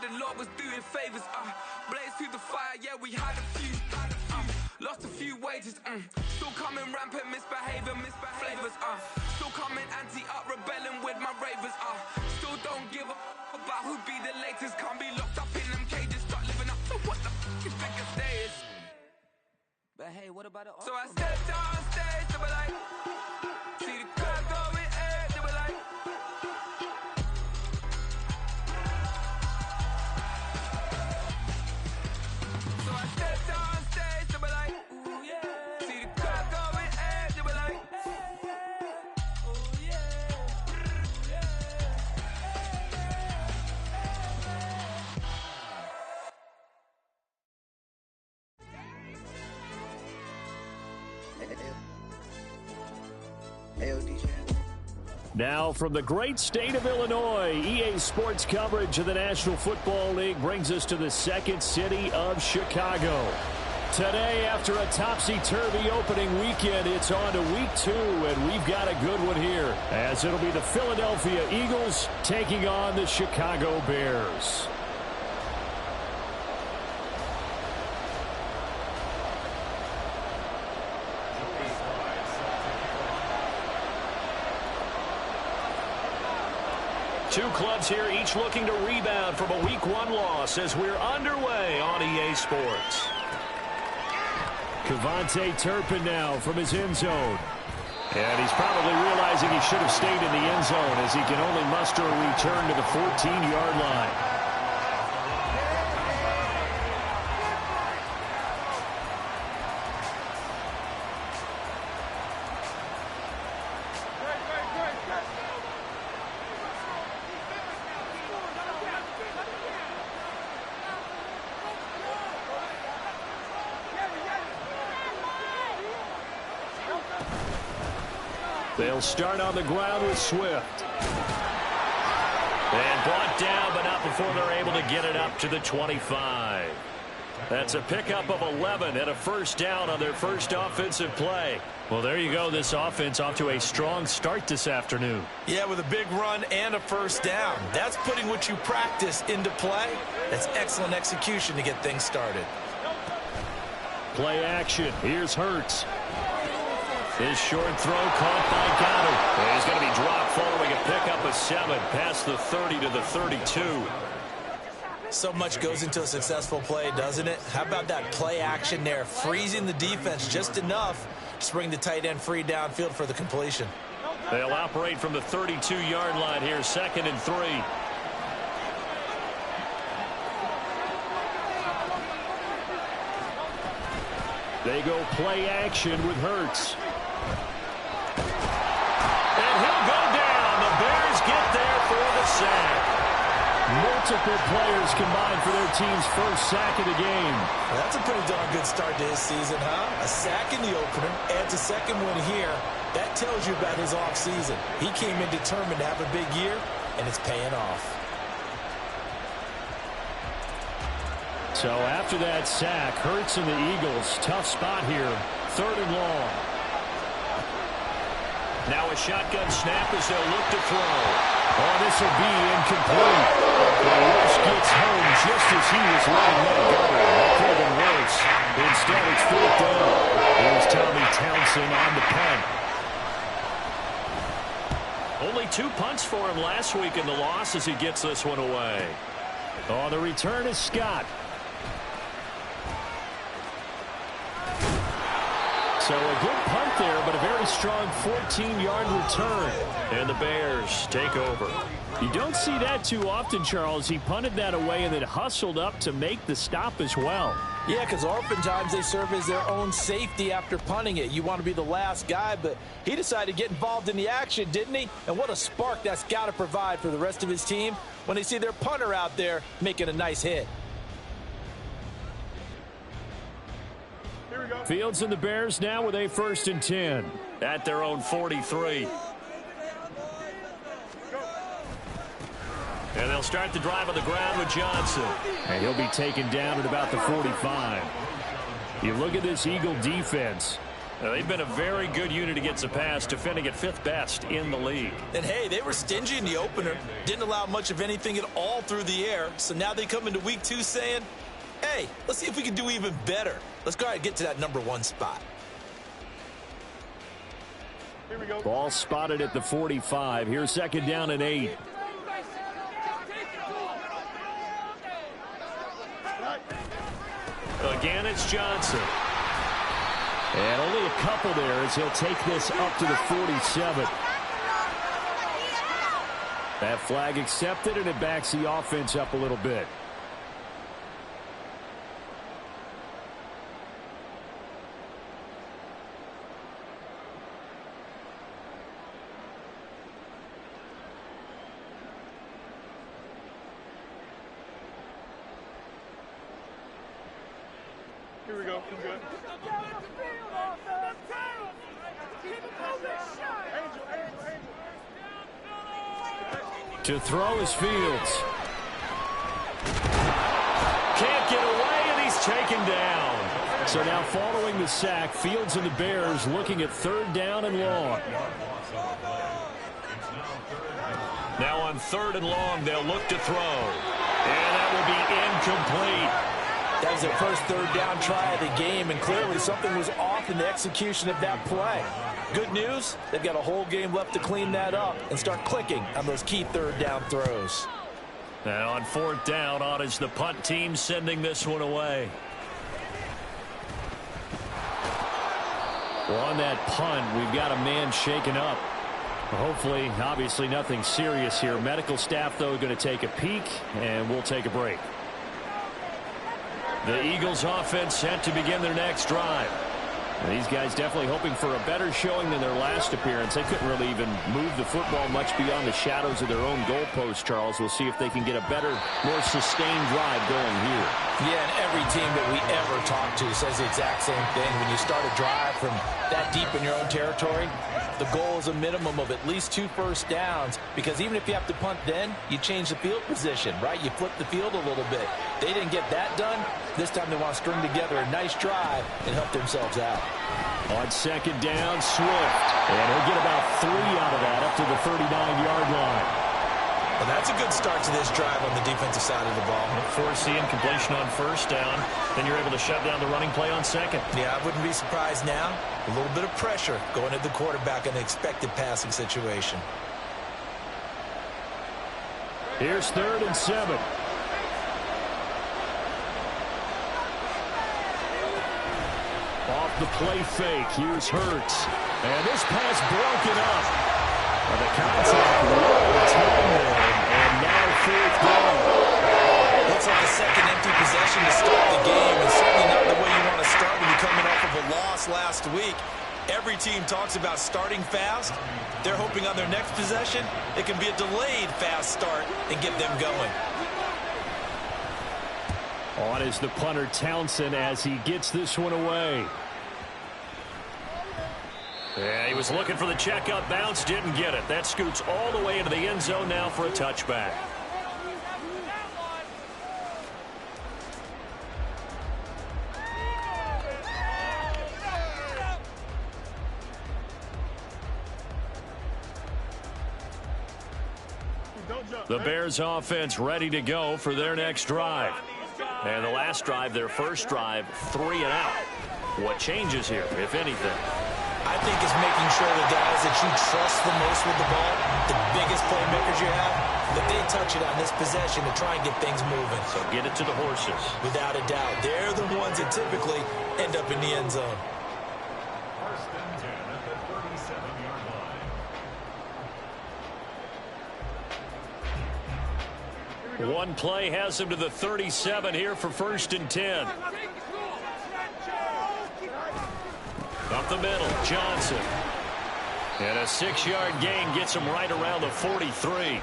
the Lord was doing favors. Blaze through the fire, yeah, we had a few. Lost a few wages, still coming rampant, misbehaving, flavors, still coming anti-up, rebelling with my ravers, still don't give a about who'd be the latest, can't be locked up in them cages, start living up to what the you think a stay is. But hey, what about the So I stepped on stage, they were like, see the crowd going air, they were like, so I stepped on stage, they were like, ooh yeah, see the crowd going air, they were like, ooh yeah, Now from the great state of Illinois, EA Sports coverage of the National Football League brings us to the second city of Chicago. Today, after a topsy-turvy opening weekend, it's on to week 2, and we've got a good one here, as it'll be the Philadelphia Eagles taking on the Chicago Bears. Two clubs here, each looking to rebound from a Week 1 loss as we're underway on EA Sports. Kevontae Turpin now from his end zone. And he's probably realizing he should have stayed in the end zone as he can only muster a return to the 14-yard line. They'll start on the ground with Swift. And brought down, but not before they're able to get it up to the 25. That's a pickup of 11 and a first down on their first offensive play. Well, there you go. This offense off to a strong start this afternoon. Yeah, with a big run and a first down. That's putting what you practice into play. That's excellent execution to get things started. Play action. Here's Hurts. His short throw caught by Goddard. He's going to be dropped following a pickup of 7 past the 30 to the 32. So much goes into a successful play, doesn't it? How about that play action there, freezing the defense just enough to bring the tight end free downfield for the completion. They'll operate from the 32-yard line here, 2nd and 3. They go play action with Hurts. And he'll go down. The Bears get there for the sack. Multiple players combined for their team's first sack of the game. That's a pretty darn good start to his season, huh? A sack in the opener, adds a second one here. That tells you about his offseason. He came in determined to have a big year, and it's paying off. So after that sack, Hurts and the Eagles, tough spot here, 3rd and long. Now a shotgun snap as they'll look to throw. Oh, this will be incomplete. The rush gets home just as he was letting that go. That could have been worse. Instead, it's 4th down. Here's Tommy Townsend on the punt. Only 2 punts for him last week in the loss as he gets this one away. Oh, the return is Scott. So a good punt there, but a very strong 14-yard return. And the Bears take over. You don't see that too often, Charles. He punted that away and then hustled up to make the stop as well. Yeah, because oftentimes they serve as their own safety after punting it. You want to be the last guy, but he decided to get involved in the action, didn't he? And what a spark that's got to provide for the rest of his team when they see their punter out there making a nice hit. Fields and the Bears now with a 1st and 10 at their own 43. And they'll start the drive on the ground with Johnson. And he'll be taken down at about the 45. You look at this Eagle defense. Now, they've been a very good unit against the pass, defending at 5th best in the league. And, hey, they were stingy in the opener. Didn't allow much of anything at all through the air. So now they come into week 2 saying, hey, let's see if we can do even better. Let's go ahead and get to that #1 spot. Here we go. Ball spotted at the 45. Here's 2nd down and 8. Again, it's Johnson. And only a couple there as he'll take this up to the 47. That flag accepted, and it backs the offense up a little bit. Here we go. He's good. To throw is Fields. Can't get away, and he's taken down. So now following the sack, Fields and the Bears looking at 3rd down and long. Now on 3rd and long, they'll look to throw. And that will be incomplete. That was their first 3rd down try of the game, and clearly something was off in the execution of that play. Good news, they've got a whole game left to clean that up and start clicking on those key 3rd down throws. Now on 4th down, on is the punt team sending this one away. Well, on that punt, we've got a man shaken up. Hopefully, obviously nothing serious here. Medical staff, though, going to take a peek, and we'll take a break. The Eagles offense set to begin their next drive. And these guys definitely hoping for a better showing than their last appearance. They couldn't really even move the football much beyond the shadows of their own goalpost, Charles. We'll see if they can get a better, more sustained drive going here. Yeah, and every team that we ever talk to says the exact same thing. When you start a drive from that deep in your own territory, the goal is a minimum of at least 2 first downs, because even if you have to punt then, you change the field position, right? You flip the field a little bit. They didn't get that done. This time they want to string together a nice drive and help themselves out. On 2nd down, Swift. And he'll get about 3 out of that up to the 39-yard line. Well, that's a good start to this drive on the defensive side of the ball. Forcing completion on 1st down. Then you're able to shut down the running play on 2nd. Yeah, I wouldn't be surprised now. A little bit of pressure going at the quarterback in an expected passing situation. Here's 3rd and 7. Off the play fake. Here's Hurts. And this pass broken up. The contact really time there. And now 4th down. Looks like a second empty possession to start the game, and certainly not the way you want to start when you're coming off of a loss last week. Every team talks about starting fast. They're hoping on their next possession it can be a delayed fast start and get them going. On is the punter Townsend as he gets this one away. Yeah, he was looking for the checkup bounce, didn't get it. That scoots all the way into the end zone now for a touchback. The Bears offense ready to go for their next drive. And the last drive, their first drive, 3 and out. What changes here, if anything? I think it's making sure the guys that you trust the most with the ball, the biggest playmakers you have, that they touch it on this possession to try and get things moving. So get it to the horses. Without a doubt. They're the ones that typically end up in the end zone. 1st and 10 at the 37-yard line. One play has him to the 37 here for 1st and 10. Up the middle, Johnson. And a 6-yard gain gets him right around the 43.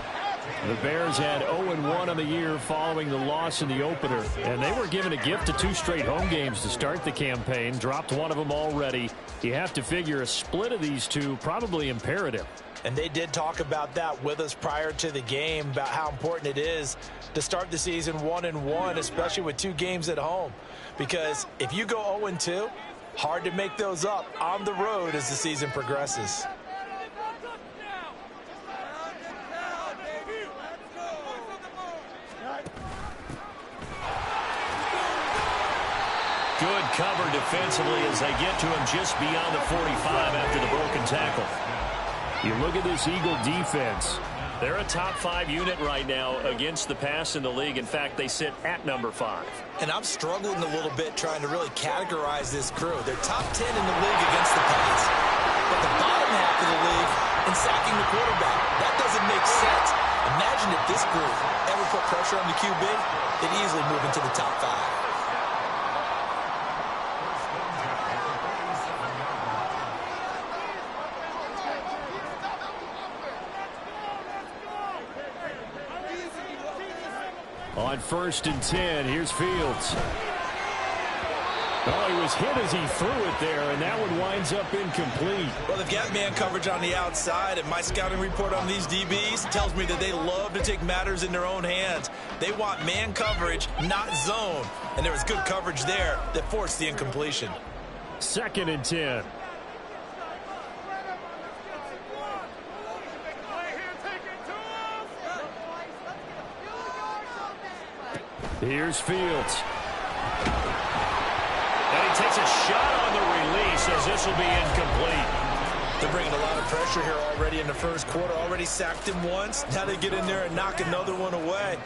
The Bears had 0-1 on the year following the loss in the opener. And they were given a gift of 2 straight home games to start the campaign. Dropped one of them already. You have to figure a split of these two probably imperative. And they did talk about that with us prior to the game, about how important it is to start the season 1-1, especially with 2 games at home. Because if you go 0-2, Hard to make those up on the road as the season progresses. Good cover defensively as they get to him just beyond the 45 after the broken tackle. You look at this Eagle defense. They're a top 5 unit right now against the pass in the league. In fact, they sit at number 5. And I'm struggling a little bit trying to really categorize this crew. They're top 10 in the league against the pass, but the bottom half of the league in sacking the quarterback. That doesn't make sense. Imagine if this group ever put pressure on the QB, they'd easily move into the top 5. On 1st and 10, here's Fields. Oh, he was hit as he threw it there, and that one winds up incomplete. Well, they've got man coverage on the outside, and my scouting report on these DBs tells me that they love to take matters in their own hands. They want man coverage, not zone. And there was good coverage there that forced the incompletion. 2nd and 10. Here's Fields. And he takes a shot on the release as this will be incomplete. They're bringing a lot of pressure here already in the first quarter. Already sacked him once. Now they get in there and knock another one away.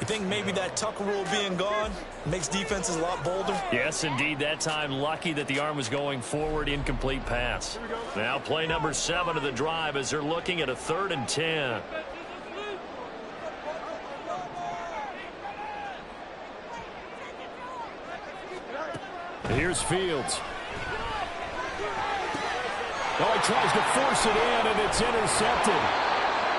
You think maybe that Tucker rule being gone makes defenses a lot bolder? Yes, indeed. That time, lucky that the arm was going forward. Incomplete pass. Now play number 7 of the drive as they're looking at a 3rd and 10. Here's Fields. Oh, he tries to force it in, and it's intercepted.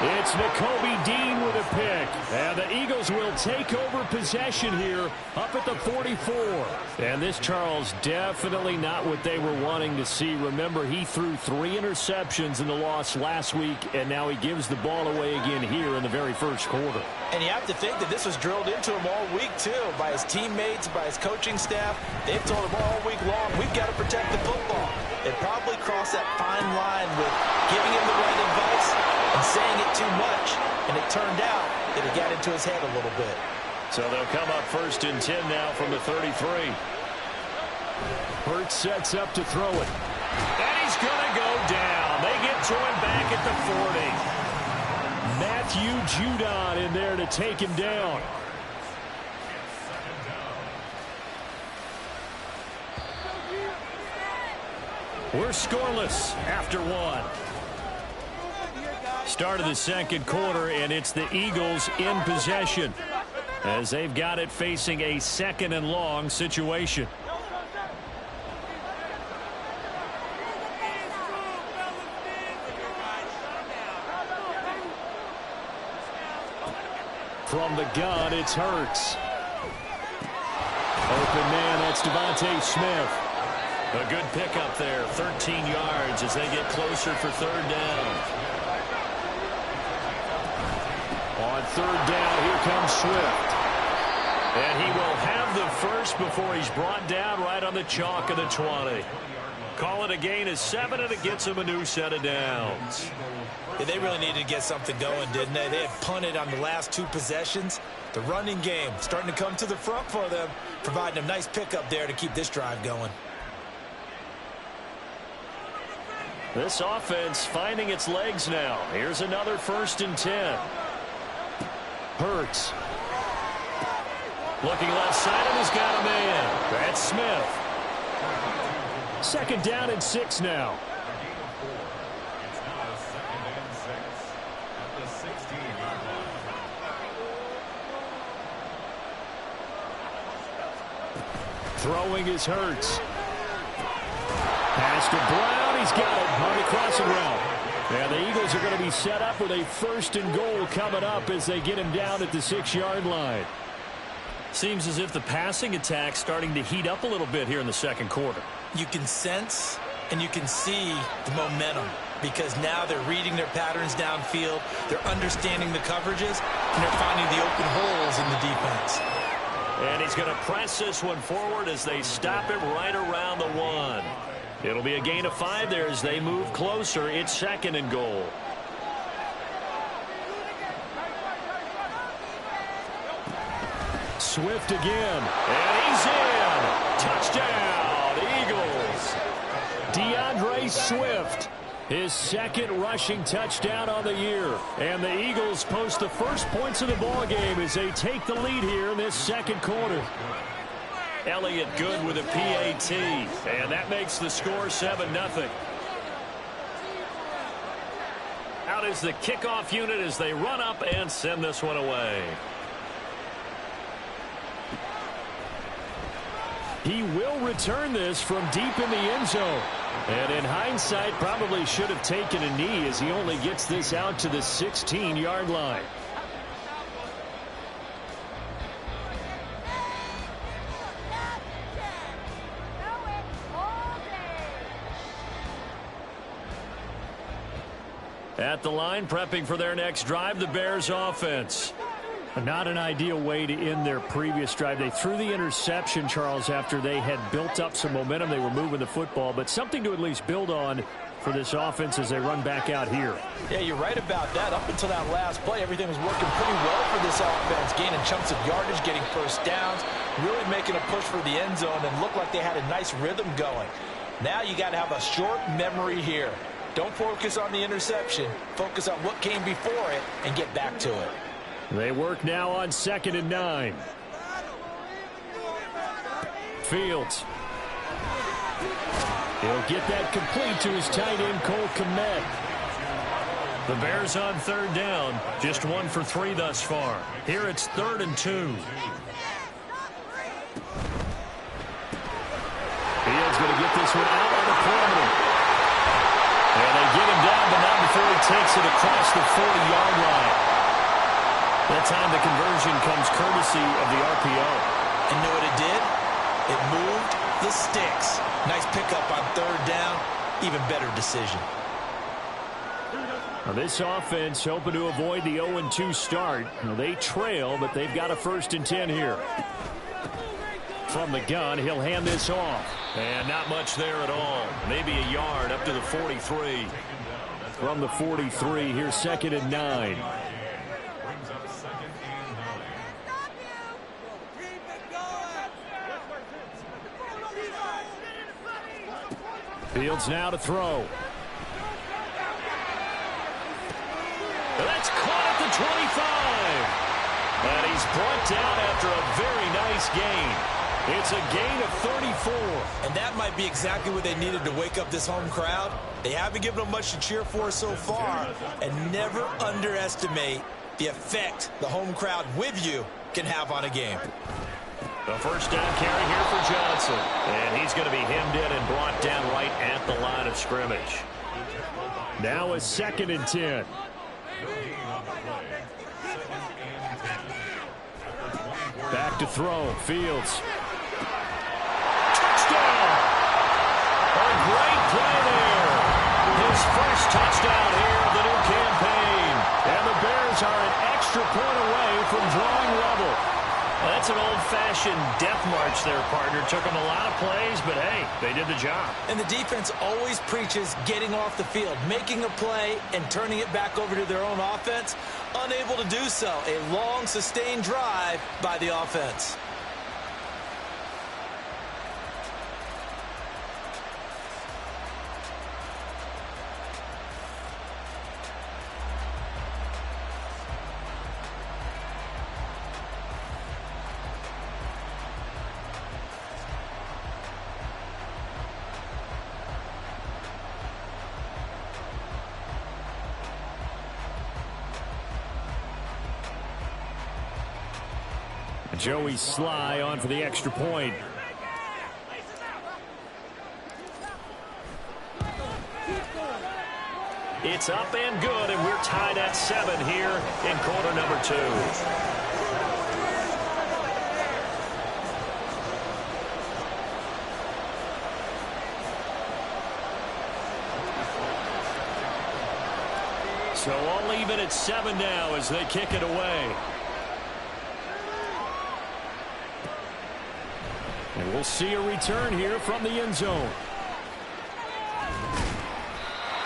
It's Nakobe Dean with a pick. And the Eagles will take over possession here up at the 44. And this, Charles, definitely not what they were wanting to see. Remember, he threw 3 interceptions in the loss last week, and now he gives the ball away again here in the very first quarter. And you have to think that this was drilled into him all week, too, by his teammates, by his coaching staff. They've told him all week long, we've got to protect the football. They probably crossed that fine line with giving him the right advice and saying it too much. And it turned out that it got into his head a little bit. So they'll come up 1st and 10 now from the 33. Hurts sets up to throw it. And he's going to go down. They get to him back at the 40. Matthew Judon in there to take him down. We're scoreless after 1. Start of the second quarter, and it's the Eagles in possession as they've got it facing a 2nd and long situation. From the gun, it's Hurts. Open man, that's Devontae Smith. A good pickup there, 13 yards as they get closer for 3rd down. On 3rd down, here comes Swift. And he will have the first before he's brought down right on the chalk of the 20. Call it a gain of 7, and it gets him a new set of downs. Yeah, they really needed to get something going, didn't they? They had punted on the last 2 possessions. The running game starting to come to the front for them, providing a nice pickup there to keep this drive going. This offense finding its legs now. Here's another 1st and 10. Hurts. Looking left side, and he's got a man. That's Smith. 2nd down and 6 now. It's now 2nd and 6 at the 16-yard line. Throwing is Hurts. Pass to Brown. He's got it on the crossing route. And the Eagles are going to be set up with a 1st and goal coming up as they get him down at the 6-yard line. Seems as if the passing attack's starting to heat up a little bit here in the second quarter. You can sense and you can see the momentum because now they're reading their patterns downfield, they're understanding the coverages, and they're finding the open holes in the defense. And he's going to press this one forward as they stop him right around the 1. It'll be a gain of 5 there as they move closer. It's 2nd and goal. Swift again. And he's in. Touchdown, Eagles. DeAndre Swift. His 2nd rushing touchdown on the year. And the Eagles post the first points of the ball game as they take the lead here in this 2nd quarter. Elliott good with a PAT. And that makes the score 7-0. Out is the kickoff unit as they run up and send this one away. He will return this from deep in the end zone. And in hindsight, probably should have taken a knee as he only gets this out to the 16-yard line. At the line, prepping for their next drive, the Bears offense. Not an ideal way to end their previous drive. They threw the interception, Charles, after they had built up some momentum. They were moving the football, but something to at least build on for this offense as they run back out here. Yeah, you're right about that. Up until that last play, everything was working pretty well for this offense, gaining chunks of yardage, getting first downs, really making a push for the end zone, and looked like they had a nice rhythm going. Now you got to have a short memory here. Don't focus on the interception. Focus on what came before it and get back to it. They work now on 2nd and 9. Fields. He'll get that complete to his tight end, Cole Kmet. The Bears on 3rd down. Just 1 for 3 thus far. Here it's 3rd and 2. Fields going to get this one out on the perimeter. And they get him down, but not before he takes it across the 40-yard line. That time the conversion comes courtesy of the RPO. And know what it did? It moved the sticks. Nice pickup on 3rd down. Even better decision. Now this offense hoping to avoid the 0-2 start. Now they trail, but they've got a 1st and 10 here. From the gun, he'll hand this off. And not much there at all. Maybe a yard up to the 43. From the 43, here's 2nd and 9. Fields now to throw. That's caught at the 25. And he's brought down after a very nice gain. It's a gain of 34. And that might be exactly what they needed to wake up this home crowd. They haven't given them much to cheer for so far. And never underestimate the effect the home crowd with you can have on a game. The 1st down carry here for Johnson. And he's going to be hemmed in and brought down right at the line of scrimmage. Now a 2nd and 10. Back to throw. Fields. Touchdown! A great play there. His first touchdown here of the new campaign. And the Bears are an extra point away from drawing level. That's an old-fashioned death march there, partner. Took them a lot of plays, but hey, they did the job. And the defense always preaches getting off the field, making a play, and turning it back over to their own offense. Unable to do so. A long, sustained drive by the offense. Joey Sly on for the extra point. It's up and good, and we're tied at 7 here in quarter number 2. So all even at 7 now as they kick it away. And we'll see a return here from the end zone.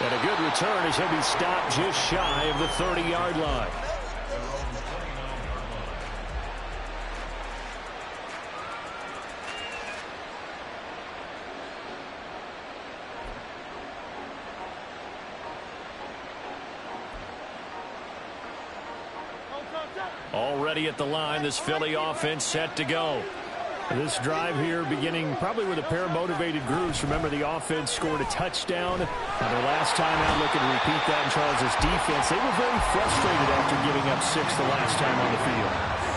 And a good return as he'll be stopped just shy of the 30-yard line. Already at the line, this Philly offense set to go. This drive here beginning probably with a pair of motivated groups. Remember, the offense scored a touchdown. Their last time out, looking to repeat that in Charles' defense. They were very frustrated after giving up 6 the last time on the field.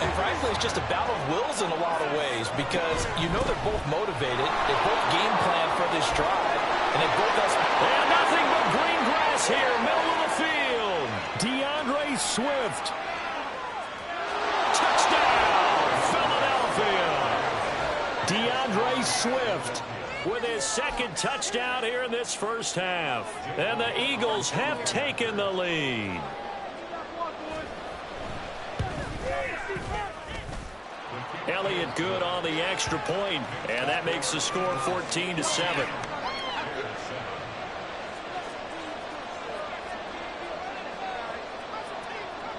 And frankly, it's just a battle of wills in a lot of ways because you know they're both motivated. They both game plan for this drive. And they both have... And nothing but green grass here, middle of the field. DeAndre Swift. Touchdown, Philadelphia. DeAndre Swift with his second touchdown here in this first half. And the Eagles have taken the lead. Elliott good on the extra point, and that makes the score 14-7.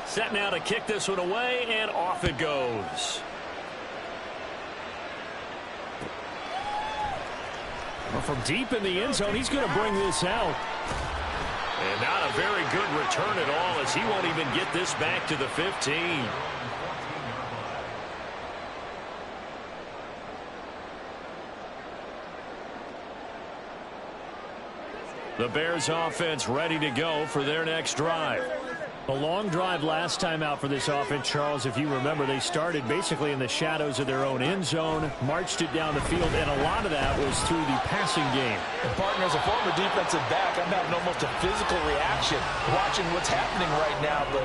Set now to kick this one away, and off it goes. Well, from deep in the end zone, he's going to bring this out. And not a very good return at all, as he won't even get this back to the 15. The Bears offense ready to go for their next drive. A long drive last time out for this offense, Charles. If you remember, they started basically in the shadows of their own end zone, marched it down the field, and a lot of that was through the passing game. And partner, as a former defensive back, I'm having almost a physical reaction watching what's happening right now. But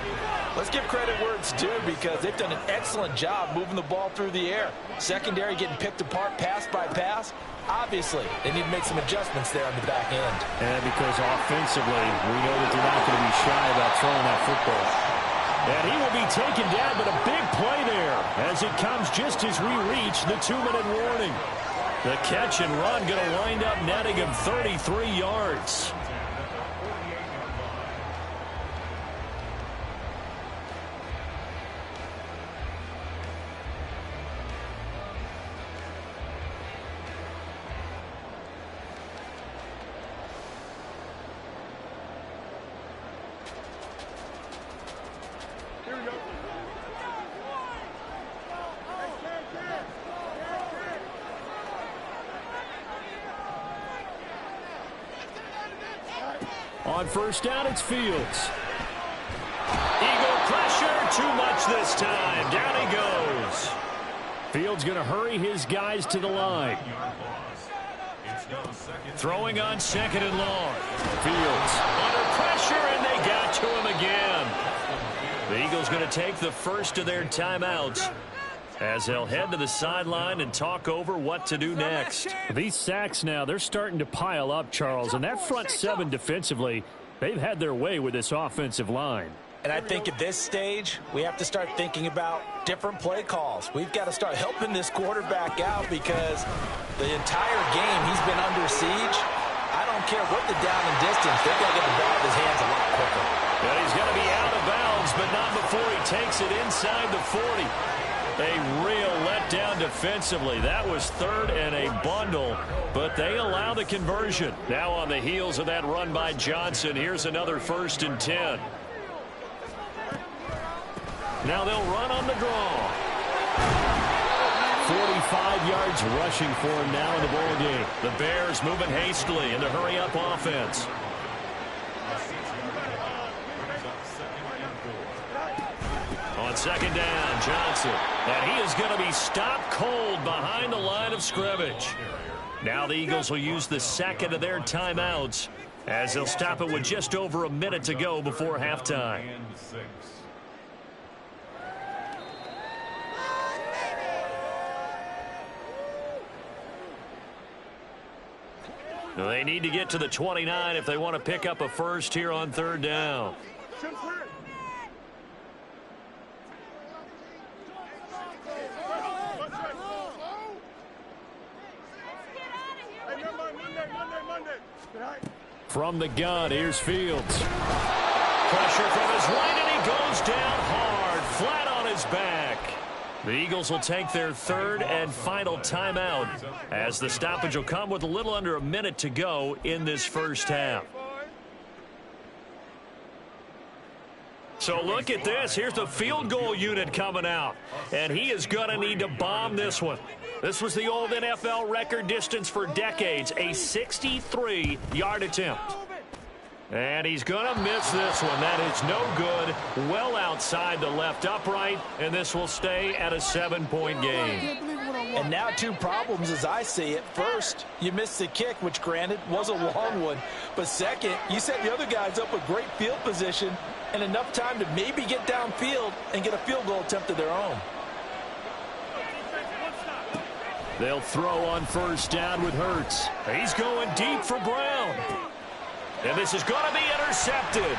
let's give credit where it's due because they've done an excellent job moving the ball through the air. Secondary getting picked apart pass by pass. Obviously, they need to make some adjustments there on the back end. And because offensively, we know that they're not going to be shy about throwing that football. And he will be taken down, but a big play there as it comes just as we reach the 2-minute warning. The catch and run going to wind up netting him 33 yards. On first down, it's Fields. Eagle pressure, too much this time. Down he goes. Fields going to hurry his guys to the line. Throwing on second and long. Fields under pressure, and they got to him again. The Eagles going to take the first of their timeouts as they'll head to the sideline and talk over what to do next. These sacks now, they're starting to pile up, Charles, and that front seven defensively, they've had their way with this offensive line. And I think at this stage, we have to start thinking about different play calls. We've got to start helping this quarterback out because the entire game he's been under siege. I don't care what the down and distance, they've got to get the ball in his hands a lot quicker. And he's going to be out of bounds, but not before he takes it inside the 40. A real letdown defensively. That was third and a bundle, but they allow the conversion. Now on the heels of that run by Johnson, here's another 1st and 10. Now they'll run on the draw. 45 yards rushing for him now in the ball game. The Bears moving hastily in the hurry-up offense. On second down, Johnson. And he is going to be stopped cold behind the line of scrimmage. Now the Eagles will use the second of their timeouts as they'll stop it with just over a minute to go before halftime. They need to get to the 29 if they want to pick up a first here on third down. From the gun, here's Fields. Pressure from his right, and he goes down hard, flat on his back. The Eagles will take their third and final timeout as the stoppage will come with a little under a minute to go in this first half. So look at this. Here's the field goal unit coming out, and he is going to need to bomb this one. This was the old NFL record distance for decades, a 63-yard attempt. And he's going to miss this one. That is no good. Well outside the left upright, and this will stay at a 7-point game. And now two problems as I see it. First, you missed the kick, which granted was a long one. But second, you set the other guys up with great field position and enough time to maybe get downfield and get a field goal attempt of their own. They'll throw on first down with Hurts. He's going deep for Brown. And this is going to be intercepted.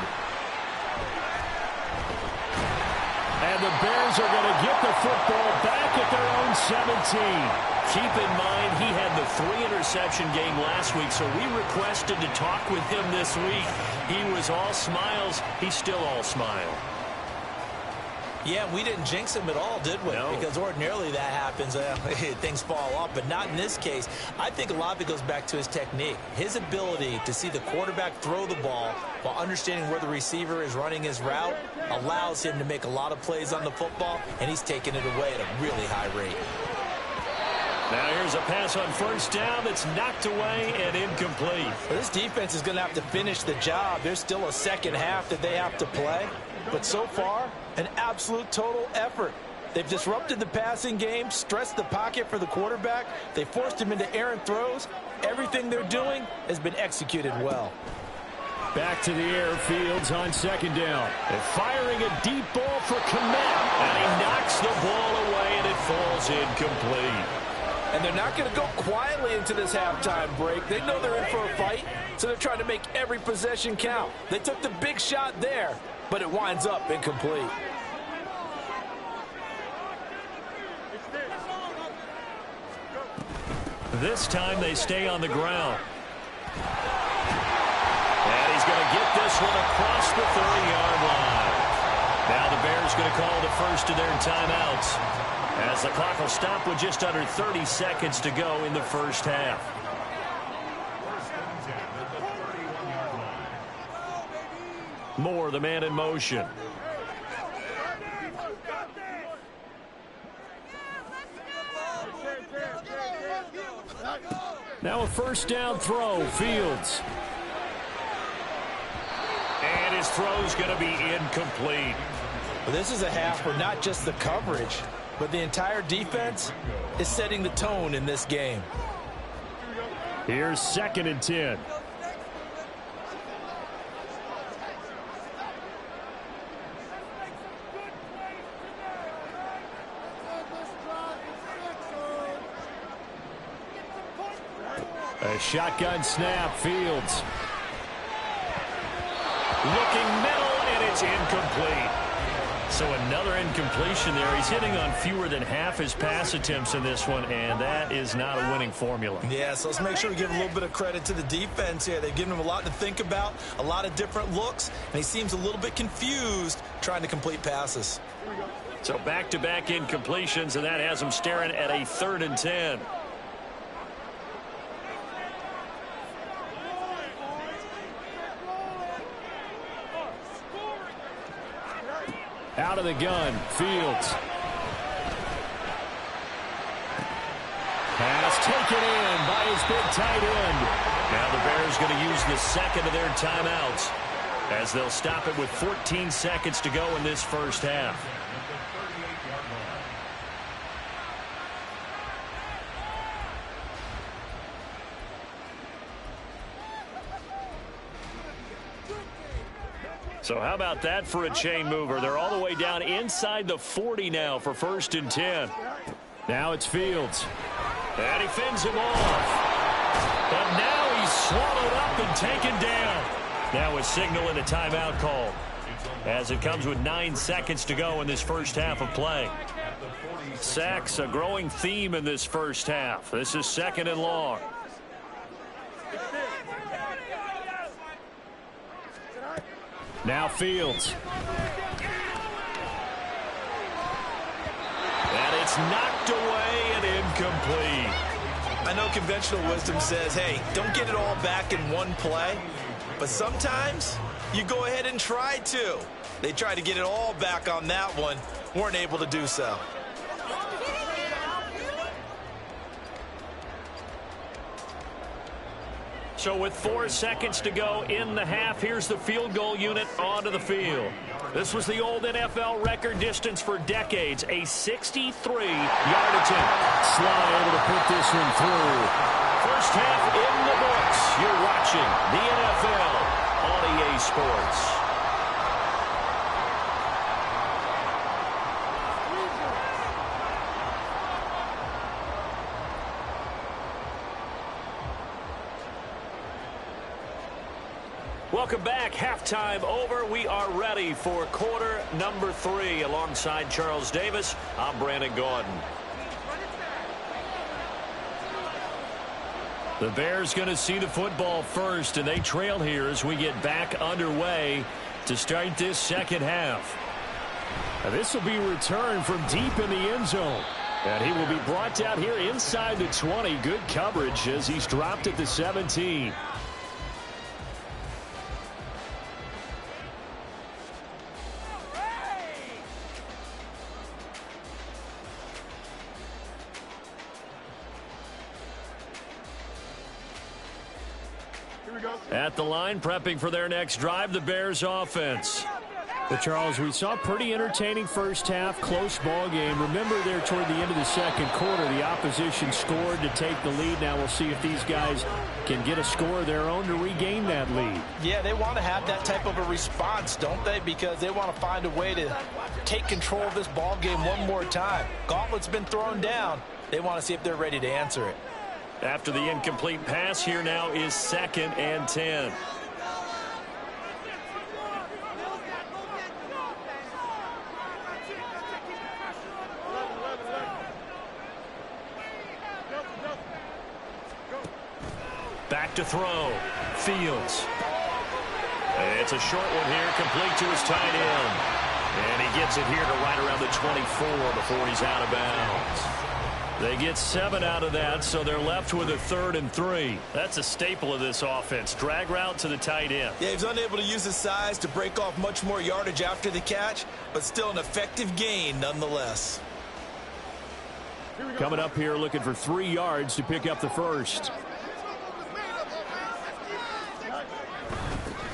And the Bears are going to get the football back at their own 17. Keep in mind, he had the 3-interception game last week, so we requested to talk with him this week. He was all smiles. He's still all smile. Yeah, we didn't jinx him at all, did we? No. Because ordinarily that happens. Things fall off, but not in this case. I think a lot of it goes back to his technique. His ability to see the quarterback throw the ball while understanding where the receiver is running his route allows him to make a lot of plays on the football, and he's taking it away at a really high rate. Now here's a pass on first down that's knocked away and incomplete. Well, this defense is going to have to finish the job. There's still a second half that they have to play. But so far, an absolute total effort. They've disrupted the passing game, stressed the pocket for the quarterback. They forced him into errant throws. Everything they're doing has been executed well. Back to the air, Fields on second down. And firing a deep ball for Komet. And he knocks the ball away, and it falls incomplete. And they're not going to go quietly into this halftime break. They know they're in for a fight, so they're trying to make every possession count. They took the big shot there, but it winds up incomplete. This time they stay on the ground. And he's going to get this one across the 30-yard line. Now the Bears going to call the first of their timeouts, as the clock will stop with just under 30 seconds to go in the first half. Moore, the man in motion. Now a first down throw, Fields. And his throw's going to be incomplete. Well, this is a half where not just the coverage, but the entire defense is setting the tone in this game. Here's 2nd and 10. A shotgun snap, Fields. Looking middle, and it's incomplete. So another incompletion there. He's hitting on fewer than half his pass attempts in this one, and that is not a winning formula. Yeah, so let's make sure we give a little bit of credit to the defense here. They've given him a lot to think about, a lot of different looks, and he seems a little bit confused trying to complete passes. So back-to-back incompletions, and that has him staring at a 3rd and 10. Out of the gun, Fields. Pass taken in by his big tight end. Now the Bears going to use the second of their timeouts, as they'll stop it with 14 seconds to go in this first half. So how about that for a chain mover? They're all the way down inside the 40 now for 1st and 10. Now it's Fields. And he fends him off. But now he's swallowed up and taken down. Now a signal and a timeout call, as it comes with 9 seconds to go in this first half of play. Sacks, a growing theme in this first half. This is 2nd and long. Now Fields. And it's knocked away and incomplete. I know conventional wisdom says, hey, don't get it all back in one play. But sometimes you go ahead and try to. They tried to get it all back on that one. Weren't able to do so. So with 4 seconds to go in the half, here's the field goal unit onto the field. This was the old NFL record distance for decades, a 63-yard attempt. Sly able to put this one through. First half in the books. You're watching the NFL on EA Sports. Welcome back. Halftime over. We are ready for quarter number 3. Alongside Charles Davis, I'm Brandon Gordon. The Bears going to see the football first, and they trail here as we get back underway to start this second half. Now, this will be returned from deep in the end zone. And he will be brought down here inside the 20. Good coverage as he's dropped at the 17. At the line, prepping for their next drive, the Bears offense. But, Charles, we saw a pretty entertaining first half, close ball game. Remember there toward the end of the second quarter, the opposition scored to take the lead. Now we'll see if these guys can get a score of their own to regain that lead. Yeah, they want to have that type of a response, don't they? Because they want to find a way to take control of this ball game one more time. Gauntlet's been thrown down. They want to see if they're ready to answer it. After the incomplete pass, here now is 2nd and 10. Back to throw. Fields. It's a short one here, complete to his tight end. And he gets it here to right around the 24 before he's out of bounds. They get 7 out of that, so they're left with a 3rd and 3. That's a staple of this offense. Drag route to the tight end. Yeah, he's unable to use his size to break off much more yardage after the catch, but still an effective gain nonetheless. Coming up here looking for 3 yards to pick up the first.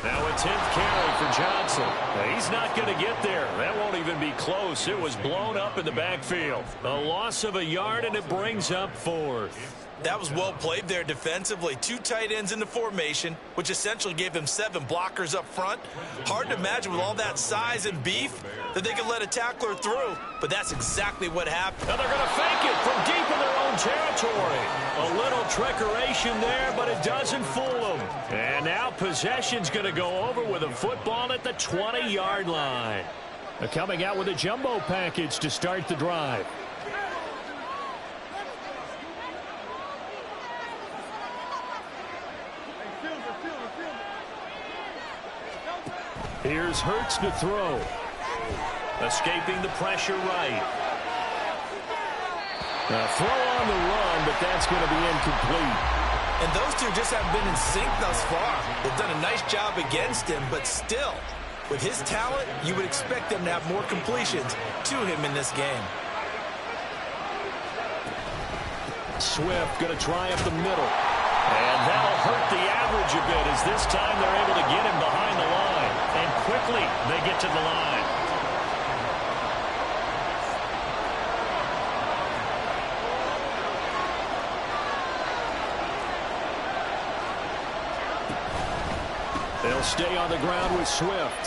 Now a 10th carry for Johnson. Now he's not going to get there. That won't even be close. It was blown up in the backfield. A loss of a yard, and it brings up 4th. That was well played there defensively. 2 tight ends in the formation, which essentially gave him 7 blockers up front. Hard to imagine with all that size and beef that they could let a tackler through, but that's exactly what happened. Now they're going to fake it from deep in their own territory. A little trickeration there, but it doesn't fool them. And now possession's going to go over with a football at the 20-yard line. They're coming out with a jumbo package to start the drive. Here's Hurts to throw. Escaping the pressure right. A throw on the run, but that's going to be incomplete. And those two just haven't been in sync thus far. They've done a nice job against him, but still, with his talent, you would expect them to have more completions to him in this game. Swift going to try up the middle. And that'll hurt the average a bit as this time they're able to get him behind the line. And quickly they get to the line. They'll stay on the ground with Swift.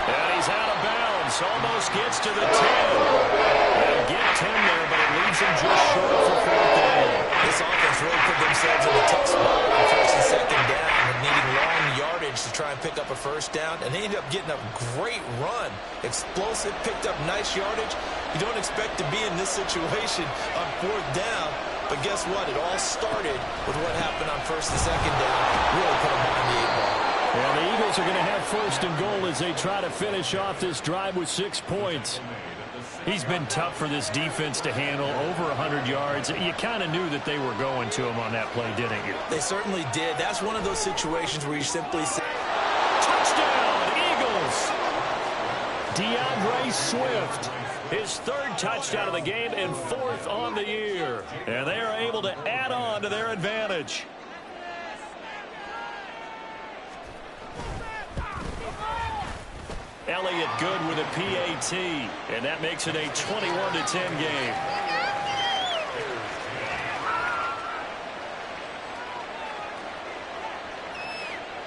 And he's out of bounds. Almost gets to the 10. They'll get 10 there, but it leaves him just short for 4th down. This offense really put themselves in a tough spot on 1st and 2nd down and needing long yardage to try and pick up a 1st down. And they ended up getting a great run. Explosive, picked up nice yardage. You don't expect to be in this situation on 4th down. But guess what? It all started with what happened on 1st and 2nd down. Really put them behind the 8 ball. And the Eagles are going to have first and goal as they try to finish off this drive with 6 points. He's been tough for this defense to handle, over 100 yards. You kind of knew that they were going to him on that play, didn't you? They certainly did. That's one of those situations where you simply say, touchdown, Eagles! DeAndre Swift, his 3rd touchdown of the game and 4th on the year. And they are able to add on to their advantage. Elliott good with a PAT, and that makes it a 21-10 game.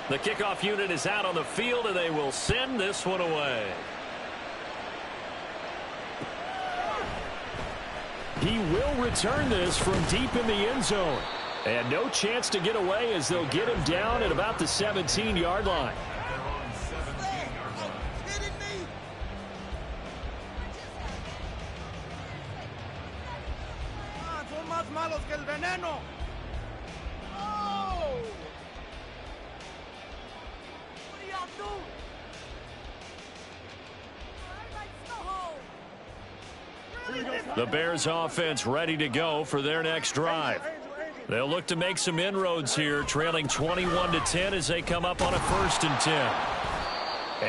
The kickoff unit is out on the field, and they will send this one away. He will return this from deep in the end zone. And no chance to get away as they'll get him down at about the 17-yard line. The Bears offense ready to go for their next drive. They'll look to make some inroads here, trailing 21-10 as they come up on a 1st and 10.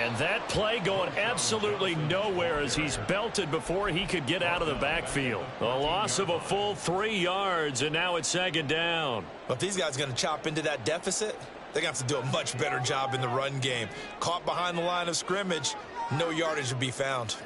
And that play going absolutely nowhere as he's belted before he could get out of the backfield. A loss of a full 3 yards, and now it's 2nd down. but if these guys are going to chop into that deficit, they're going to have to do a much better job in the run game. Caught behind the line of scrimmage, no yardage to be found.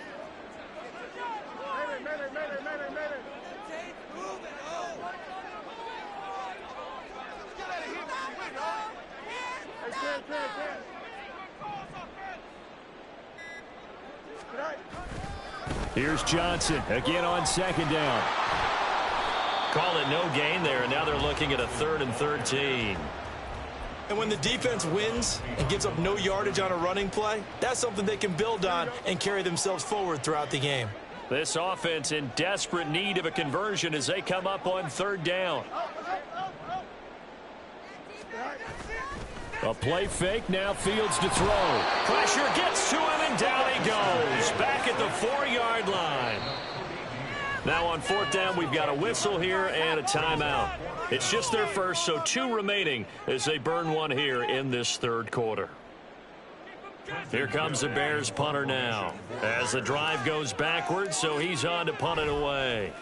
Here's Johnson again on 2nd down. Call it no gain there, and now they're looking at a 3rd and 13. And when the defense wins and gives up no yardage on a running play, that's something they can build on and carry themselves forward throughout the game. This offense in desperate need of a conversion as they come up on 3rd down. A play fake, now Fields to throw. Pressure gets to him, and down he goes. Back at the 4-yard line. Now on 4th down, we've got a whistle here and a timeout. It's just their first, so 2 remaining as they burn one here in this 3rd quarter. Here comes the Bears punter now as the drive goes backwards, so he's on to punt it away.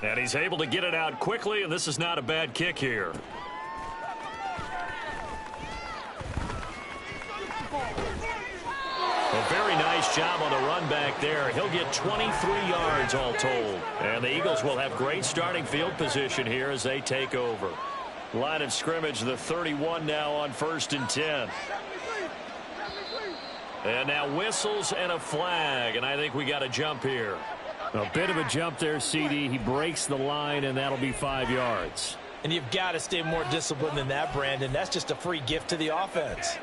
And he's able to get it out quickly, and this is not a bad kick here. A very nice job on the run back there. He'll get 23 yards all told. And the Eagles will have great starting field position here as they take over. Line of scrimmage, the 31 now on 1st and 10. And now whistles and a flag, and I think we got a jump here. A bit of a jump there, CD. He breaks the line, and that'll be 5 yards. And you've got to stay more disciplined than that, Brandon. That's just a free gift to the offense.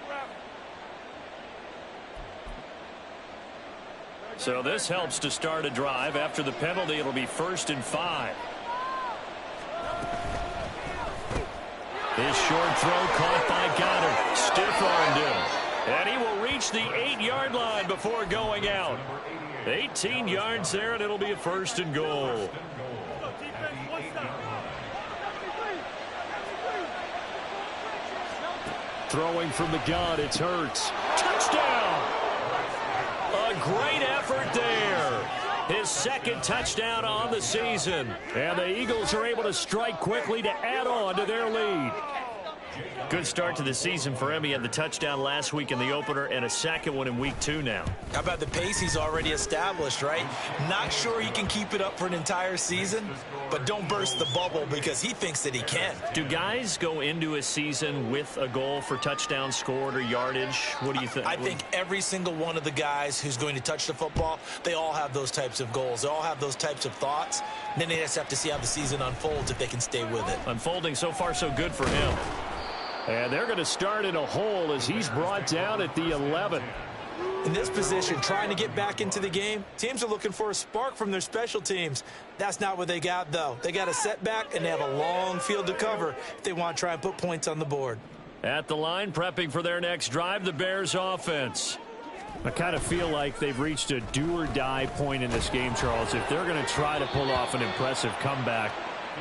So this helps to start a drive. After the penalty, it'll be 1st and 5. His short throw caught by Goddard. Stiff-armed him. And he will reach the 8-yard line before going out. 18 yards there, and it'll be a 1st and goal. Throwing from the gun, it's Hurts. Touchdown! A great effort there. His 2nd touchdown on the season. And the Eagles are able to strike quickly to add on to their lead. Good start to the season for him. He had the touchdown last week in the opener and a 2nd one in week 2 now. How about the pace he's already established, right? Not sure he can keep it up for an entire season, but don't burst the bubble because he thinks that he can. Do guys go into a season with a goal for touchdowns scored or yardage? What do you think? I think every single one of the guys who's going to touch the football, they all have those types of goals. They all have those types of thoughts. And then they just have to see how the season unfolds if they can stay with it. Unfolding so far so good for him. And they're going to start in a hole as he's brought down at the 11. In this position, trying to get back into the game, teams are looking for a spark from their special teams. That's not what they got, though. They got a setback, and they have a long field to cover if they want to try and put points on the board. At the line, prepping for their next drive, the Bears offense. I kind of feel like they've reached a do-or-die point in this game, Charles. If they're going to try to pull off an impressive comeback,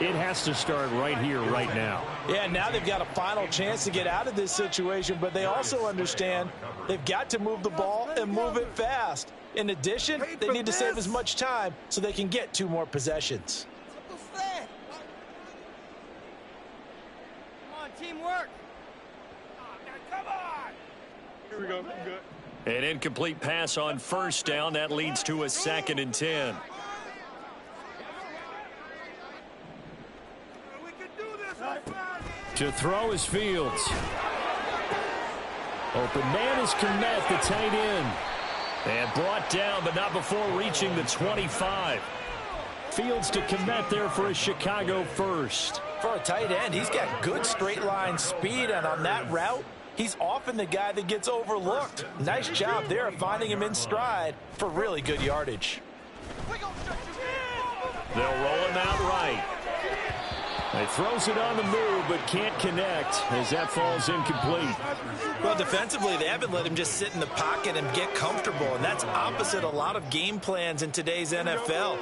it has to start right here, right now. Yeah, now they've got a final chance to get out of this situation, but they also understand they've got to move the ball and move it fast. In addition, they need to save as much time so they can get 2 more possessions. Come on, teamwork. Come on. Here we go. Good. An incomplete pass on first down. That leads to a 2nd and 10. We can do this. To throw is Fields. Open man is Kmet, the tight end. And brought down, but not before reaching the 25. Fields to Kmet there for a Chicago first. For a tight end, he's got good straight line speed, and on that route, he's often the guy that gets overlooked. Nice job there finding him in stride for really good yardage. They'll roll him out right. He throws it on the move, but can't connect as that falls incomplete. Well, defensively, they haven't let him just sit in the pocket and get comfortable, and that's opposite a lot of game plans in today's NFL.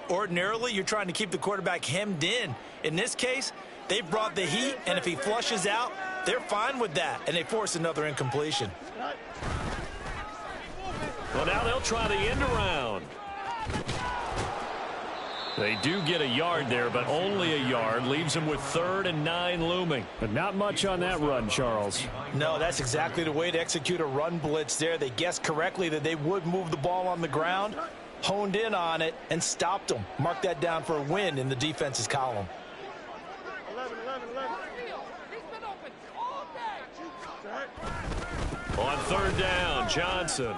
Ordinarily, you're trying to keep the quarterback hemmed in. In this case, they've brought the heat, and if he flushes out, they're fine with that, and they force another incompletion. Well, now they'll try the end around. They do get a yard there, but only a yard. Leaves them with 3rd and 9 looming. But not much on that run, Charles. No, that's exactly the way to execute a run blitz there. They guessed correctly that they would move the ball on the ground, honed in on it, and stopped them. Mark that down for a win in the defense's column. 11. On 3rd down, Johnson.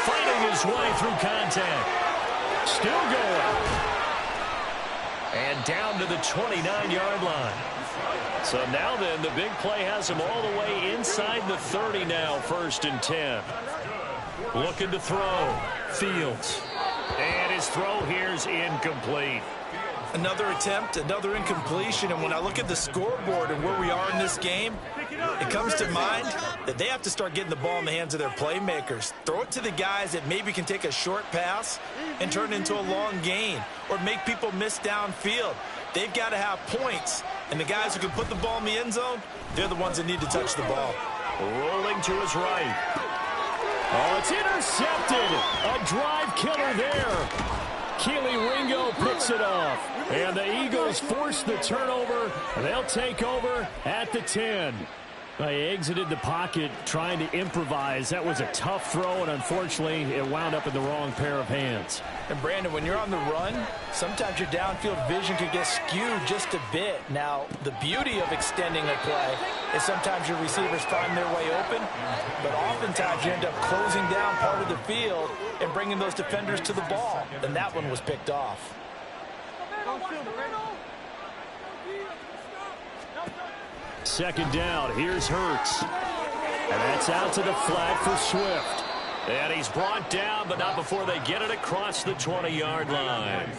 Fighting his way through contact. Still going. And down to the 29-yard line. So now then, the big play has him all the way inside the 30 now, 1st and 10. Looking to throw. Fields. And his throw here's incomplete. Another attempt, another incompletion, and when I look at the scoreboard and where we are in this game, it comes to mind that they have to start getting the ball in the hands of their playmakers. Throw it to the guys that maybe can take a short pass and turn it into a long gain or make people miss downfield. They've got to have points, and the guys who can put the ball in the end zone, they're the ones that need to touch the ball. Rolling to his right. Oh, it's intercepted. A drive killer there. Keely Ringo picks it off. And the Eagles force the turnover. They'll take over at the 10. They exited the pocket trying to improvise. That was a tough throw, and unfortunately, it wound up in the wrong pair of hands. And, Brandon, when you're on the run, sometimes your downfield vision could get skewed just a bit. Now, the beauty of extending a play is sometimes your receivers find their way open, but oftentimes you end up closing down part of the field and bringing those defenders to the ball. And that one was picked off. Second down, here's Hurts. And that's out to the flat for Swift. And he's brought down, but not before they get it across the 20-yard line.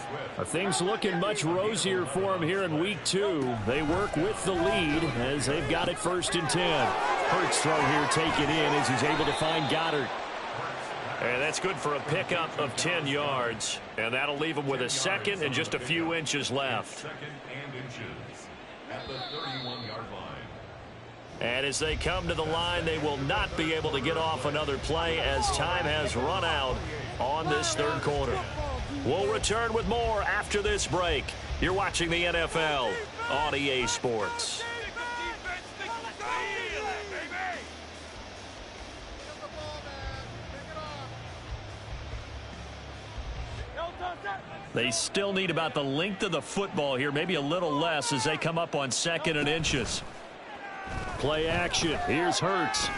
Things looking much rosier for him here in week 2. They work with the lead as they've got it 1st and 10. Hurts throw here taken in as he's able to find Goddard. And that's good for a pickup of 10 yards. And that'll leave him with a 2nd and just a few inches left. 2nd and inches at the 31-yard line. And as they come to the line, they will not be able to get off another play as time has run out on this 3rd quarter. We'll return with more after this break. You're watching the NFL on EA Sports. They still need about the length of the football here, maybe a little less as they come up on 2nd and inches. Play action. Here's Hurts.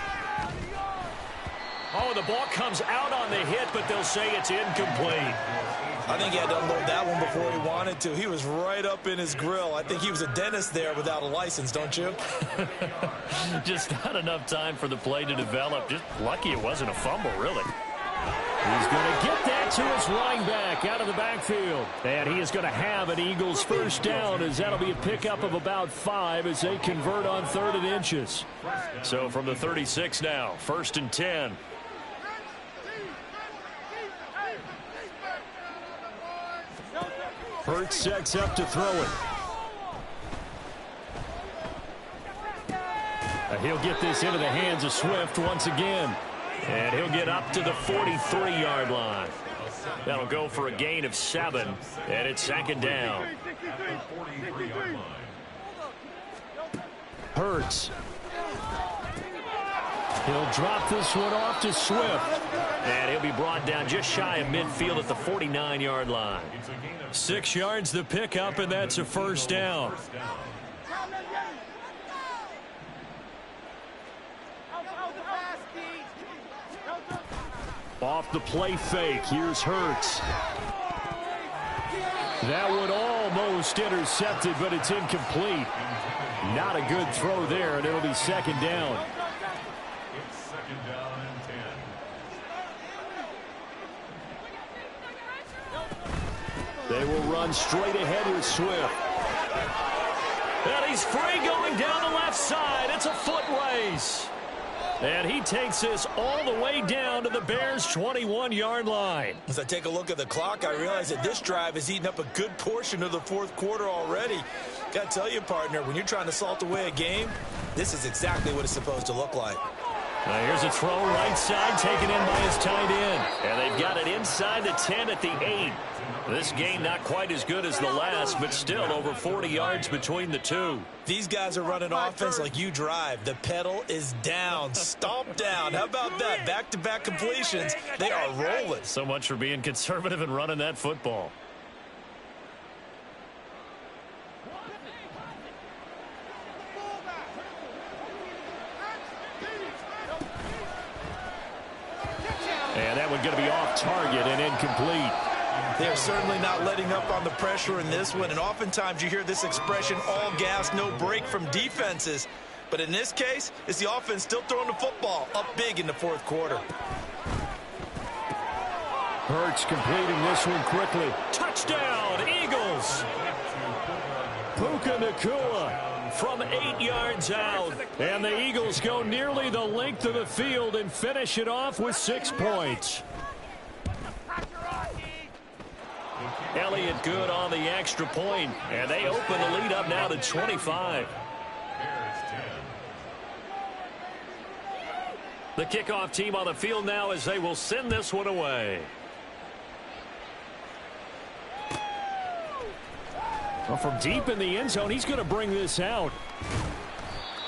Oh, the ball comes out on the hit, but they'll say it's incomplete. I think he had to unload that one before he wanted to. He was right up in his grill. I think he was a dentist there without a license, don't you? Just not enough time for the play to develop. Just lucky it wasn't a fumble, really. He's going to get that. Back to his running back out of the backfield. And he is going to have an Eagles first down, as that'll be a pickup of about 5 as they convert on 3rd and inches. So from the 36 now, 1st and 10. Hurts sets up to throw it. He'll get this into the hands of Swift once again. And he'll get up to the 43-yard line. That'll go for a gain of 7. And it's 2nd down. Hurts. He'll drop this one off to Swift. And he'll be brought down just shy of midfield at the 49-yard line. 6 yards the pickup, and that's a first down. Off the play fake, here's Hurts. That one almost intercepted, but it's incomplete. Not a good throw there, and it'll be 2nd down. It's 2nd down and 10. They will run straight ahead with Swift. And he's free going down the left side. It's a foot race. And he takes this all the way down to the Bears' 21-yard line. As I take a look at the clock, I realize that this drive has eaten up a good portion of the 4th quarter already. Got to tell you, partner, when you're trying to salt away a game, this is exactly what it's supposed to look like. Now here's a throw right side taken in by his tight end. And they've got it inside the 10 at the 8. This game not quite as good as the last, but still over 40 yards between the two. These guys are running offense like you drive. The pedal is down, stomp down. How about that? Back-to-back completions. They are rolling. So much for being conservative and running that football. And that one going to be off target and incomplete. They're certainly not letting up on the pressure in this one, and oftentimes you hear this expression, all gas, no break from defenses. But in this case, it's the offense still throwing the football up big in the 4th quarter. Hurts completing this one quickly. Touchdown, Eagles! Puka Nacua from 8 yards out. And the Eagles go nearly the length of the field and finish it off with 6 points. Elliott good on the extra point, and they open the lead up now to 25. The kickoff team on the field now as they will send this one away. Well, from deep in the end zone, he's going to bring this out.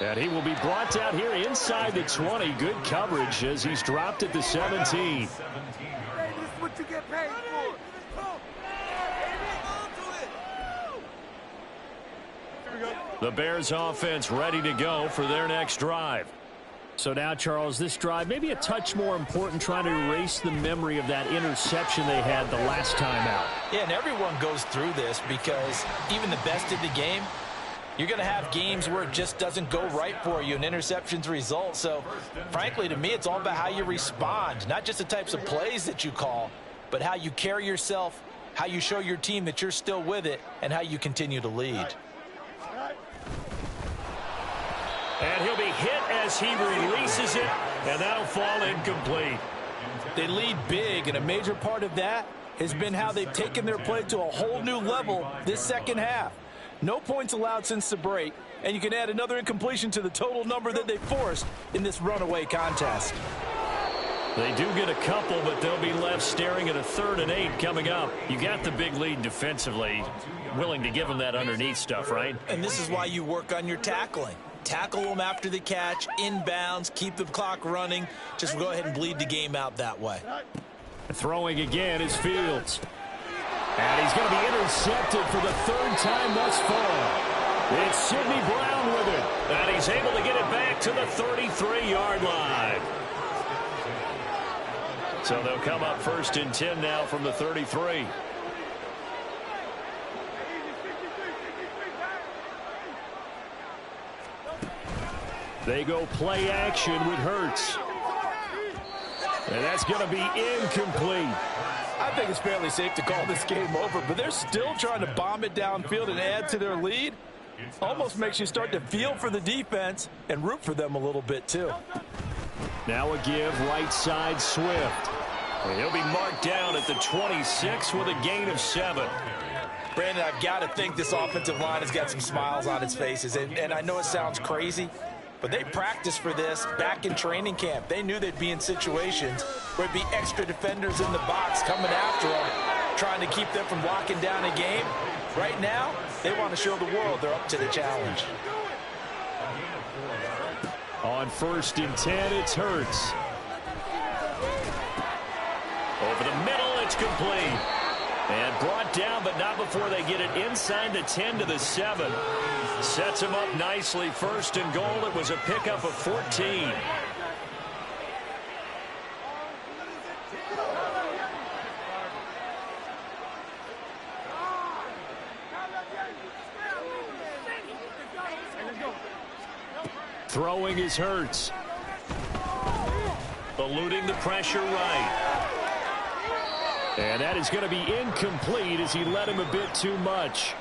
And he will be brought down here inside the 20. Good coverage as he's dropped at the 17. Hey, this is what you get paid for. The Bears offense ready to go for their next drive. So now, Charles, this drive maybe a touch more important, trying to erase the memory of that interception they had the last time out. Yeah, and everyone goes through this because even the best in the game, you're going to have games where it just doesn't go right for you, and interceptions result. So, frankly, to me, it's all about how you respond, not just the types of plays that you call, but how you carry yourself, how you show your team that you're still with it, and how you continue to lead. And he'll be hit as he releases it, and that'll fall incomplete. They lead big, and a major part of that has been how they've taken their play to a whole new level this second half. No points allowed since the break, and you can add another incompletion to the total number that they forced in this runaway contest. They do get a couple, but they'll be left staring at a 3rd and 8 coming up. You got the big lead defensively. Willing to give them that underneath stuff, right? And this is why you work on your tackling. Tackle them after the catch, inbounds, keep the clock running. Just go ahead and bleed the game out that way. Throwing again is Fields. And he's going to be intercepted for the 3rd time thus far. It's Sidney Brown with it. And he's able to get it back to the 33-yard line. So they'll come up 1st and 10 now from the 33. They go play action with Hurts. And that's going to be incomplete. I think it's fairly safe to call this game over, but they're still trying to bomb it downfield and add to their lead. Almost makes you start to feel for the defense and root for them a little bit, too. Now a give right side Swift. He'll be marked down at the 26 with a gain of 7. Brandon, I've got to think this offensive line has got some smiles on its faces. And I know it sounds crazy, but they practiced for this back in training camp. They knew they'd be in situations where there'd be extra defenders in the box coming after them, trying to keep them from locking down a game. Right now, they want to show the world they're up to the challenge. On 1st and 10, it's Hurts. Over the middle, it's complete. And brought down, but not before they get it inside the 10 to the 7. Sets him up nicely. 1st and goal. It was a pickup of 14. Throwing is Hurts. Eluding the pressure right. And that is going to be incomplete as he led him a bit too much.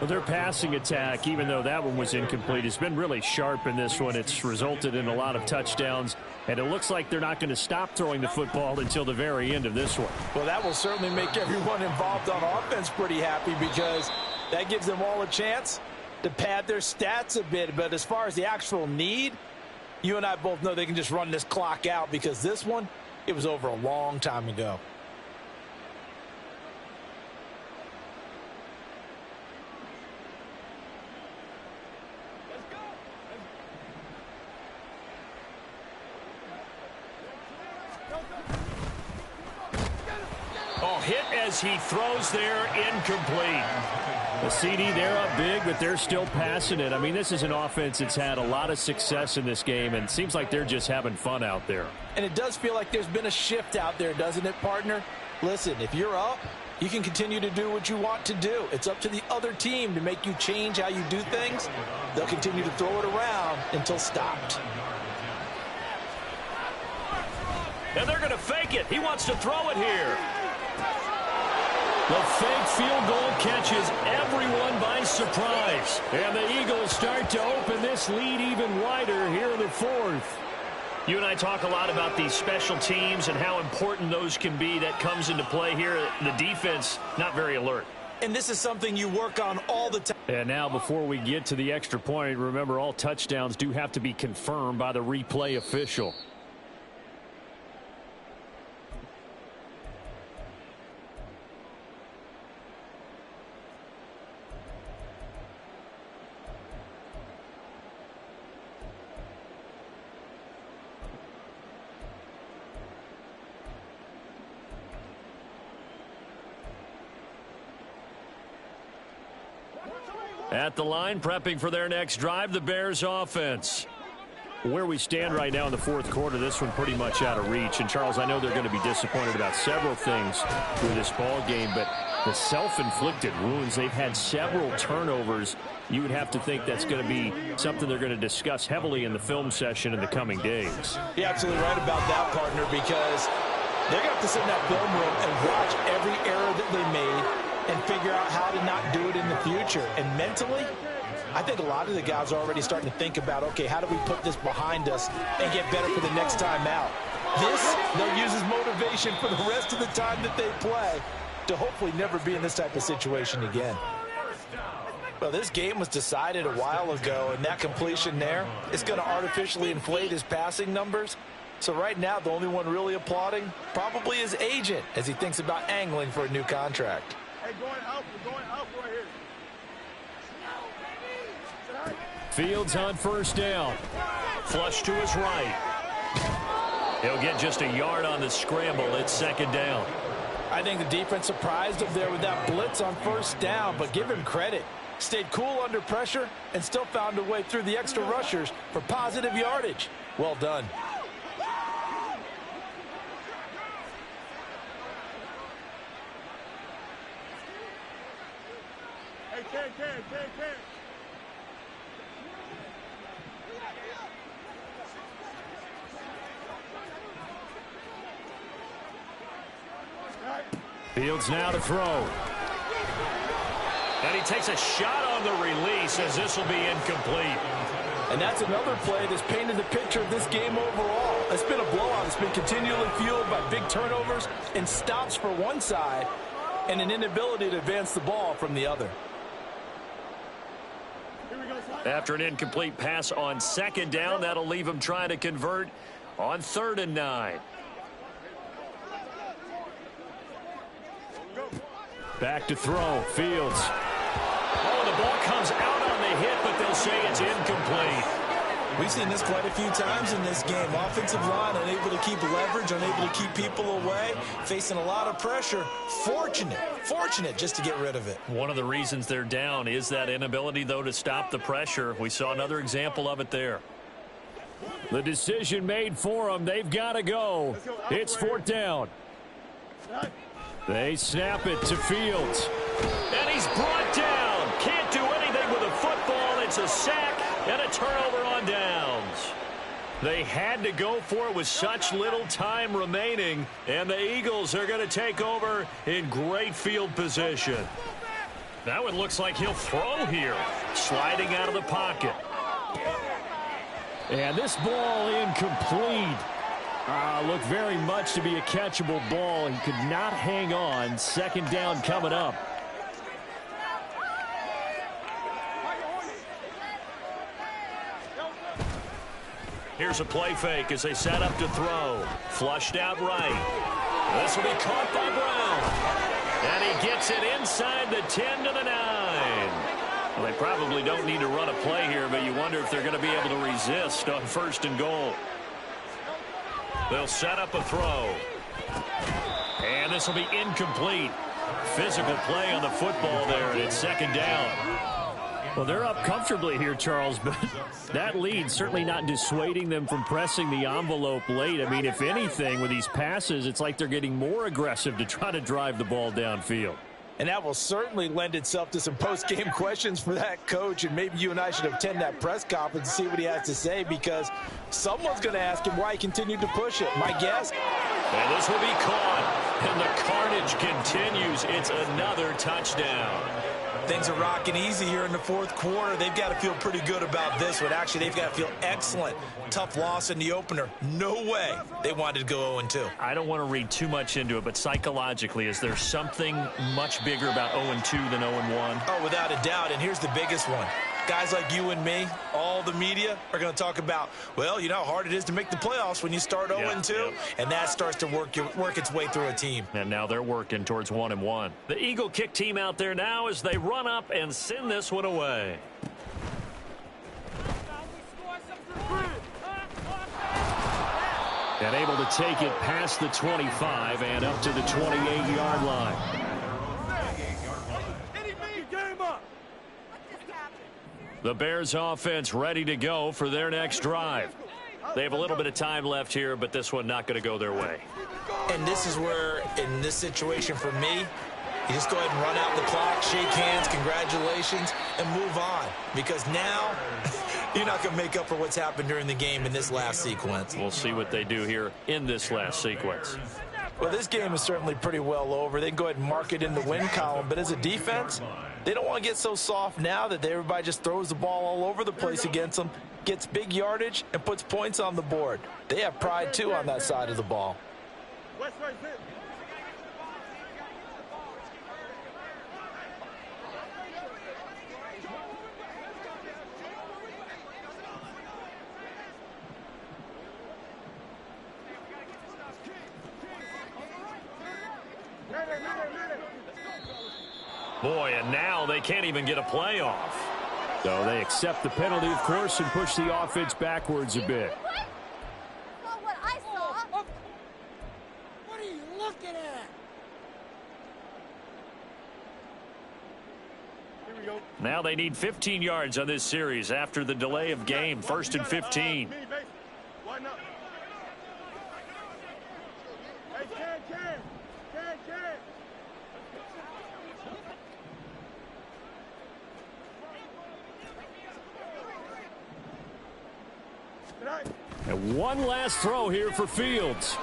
Well, their passing attack, even though that one was incomplete, has been really sharp in this one. It's resulted in a lot of touchdowns, and it looks like they're not going to stop throwing the football until the very end of this one. Well, that will certainly make everyone involved on offense pretty happy because that gives them all a chance to pad their stats a bit. But as far as the actual need, you and I both know they can just run this clock out because this one, it was over a long time ago. Oh, hit as he throws there, incomplete. The CD, they're up big, but they're still passing it. I mean, this is an offense that's had a lot of success in this game, and it seems like they're just having fun out there. And it does feel like there's been a shift out there, doesn't it, partner? Listen, if you're up, you can continue to do what you want to do. It's up to the other team to make you change how you do things. They'll continue to throw it around until stopped. And they're going to fake it. He wants to throw it here. The fake field goal catches everyone by surprise. And the Eagles start to open this lead even wider here in the 4th. You and I talk a lot about these special teams and how important those can be. That comes into play here. The defense, not very alert. And this is something you work on all the time. And now before we get to the extra point, remember all touchdowns do have to be confirmed by the replay official. At the line, prepping for their next drive, the Bears offense. Where we stand right now in the 4th quarter, this one pretty much out of reach. And, Charles, I know they're going to be disappointed about several things through this ball game, but the self-inflicted wounds, they've had several turnovers. You would have to think that's going to be something they're going to discuss heavily in the film session in the coming days. You're absolutely right about that, partner, because they're going to have to sit in that film room and watch every error that they made and figure out how to not do it in the future. And mentally, I think a lot of the guys are already starting to think about, okay, how do we put this behind us and get better for the next time out? This, they'll use as motivation for the rest of the time that they play to hopefully never be in this type of situation again. Well, this game was decided a while ago, and that completion there is going to artificially inflate his passing numbers. So right now, the only one really applauding probably his agent as he thinks about angling for a new contract. Hey, we're going up right here. Fields on 1st down. Flush to his right. He'll get just a yard on the scramble. It's 2nd down. I think the defense surprised him there with that blitz on 1st down, but give him credit. Stayed cool under pressure and still found a way through the extra rushers for positive yardage. Well done. Hey. All right. Fields now to throw. And he takes a shot on the release as this will be incomplete. And that's another play that's painted the picture of this game overall. It's been a blowout. It's been continually fueled by big turnovers and stops for one side and an inability to advance the ball from the other. After an incomplete pass on second down, that'll leave him trying to convert on 3rd and 9. Back to throw. Fields. Oh, the ball comes out on the hit, but they'll say it's incomplete. We've seen this quite a few times in this game. Offensive line unable to keep leverage, unable to keep people away, facing a lot of pressure. Fortunate just to get rid of it. One of the reasons they're down is that inability, though, to stop the pressure. We saw another example of it there. The decision made for them. They've got to go. It's 4th down. They snap it to Fields. And he's brought down. Can't do anything with a football. It's a sack and a turnover on downs. They had to go for it with such little time remaining, and the Eagles are going to take over in great field position. That one looks like he'll throw here. Sliding out of the pocket. And this ball incomplete. Looked very much to be a catchable ball. He could not hang on. 2nd down coming up. Here's a play fake as they set up to throw. Flushed out right. This will be caught by Brown. And he gets it inside the 10 to the 9. Well, they probably don't need to run a play here, but you wonder if they're going to be able to resist on 1st and goal. They'll set up a throw. And this will be incomplete. Physical play on the football there, and it's 2nd down. Well, they're up comfortably here, Charles, but that lead certainly not dissuading them from pressing the envelope late. I mean, if anything, with these passes, it's like they're getting more aggressive to try to drive the ball downfield. And that will certainly lend itself to some post-game questions for that coach, and maybe you and I should attend that press conference and see what he has to say, because someone's going to ask him why he continued to push it. My guess? And this will be caught, and the carnage continues. It's another touchdown. Things are rocking easy here in the 4th quarter. They've got to feel pretty good about this one. Actually, they've got to feel excellent. Tough loss in the opener. No way they wanted to go 0-2. I don't want to read too much into it, but psychologically, is there something much bigger about 0-2 than 0-1? Oh, without a doubt, and here's the biggest one. Guys like you and me, all the media, are going to talk about, well, you know how hard it is to make the playoffs when you start 0-2, and that starts to work its way through a team. And now they're working towards 1-1. The Eagle kick team out there now as they run up and send this one away. And able to take it past the 25 and up to the 28-yard line. The Bears offense ready to go for their next drive. They have a little bit of time left here, but this one not going to go their way. And this is where, in this situation for me, you just go ahead and run out the clock, shake hands, congratulations, and move on. Because now, you're not going to make up for what's happened during the game in this last sequence. We'll see what they do here in this last sequence. Well, this game is certainly pretty well over. They can go ahead and mark it in the win column. But as a defense, they don't want to get so soft now that everybody just throws the ball all over the place against them, gets big yardage, and puts points on the board. They have pride, too, on that side of the ball. Boy, and now they can't even get a play off. So they accept the penalty, of course, and push the offense backwards a bit. Not what I saw. What are you looking at? Here we go. Now they need 15 yards on this series after the delay of game. 1st and 15. Why not? Hey, Ken. And one last throw here for Fields.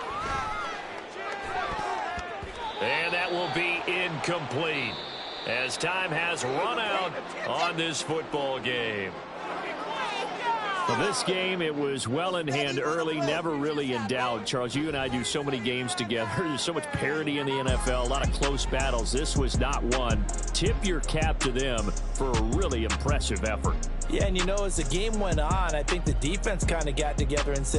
And that will be incomplete, as time has run out on this football game. For this game, it was well in hand early, never really in doubt. Charles, you and I do so many games together. There's so much parity in the NFL, a lot of close battles. This was not one. Tip your cap to them for a really impressive effort. Yeah, and as the game went on, I think the defense kind of got together and said,